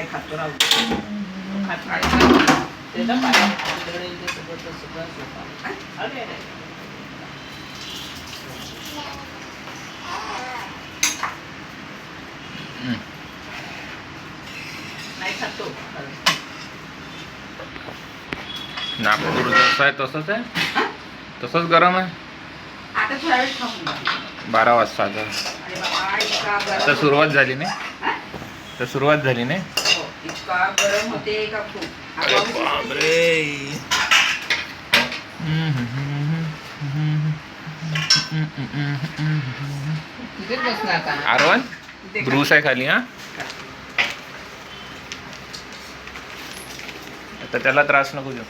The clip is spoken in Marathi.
काय खातो राहू दे. खात नाही. त्याचा पाय उघडेल ते सगळं सोपा. अरे अरे. नाही खातो. नागपूर जसं आहे तसंच आहे, तसंच गरम आहे. आता थोडा वेळ थांबून 12 वाजता आता अरे बाबा इतका गरम सुरुवात झाली नाही. तर सुरुवात झाली नाही. हो, इतका गरम होते का खूप. अरे बापरे. तिथेच बसणार का आरवन ब्रूस आहे खाली. हा आता त्याला त्रास नको देऊ.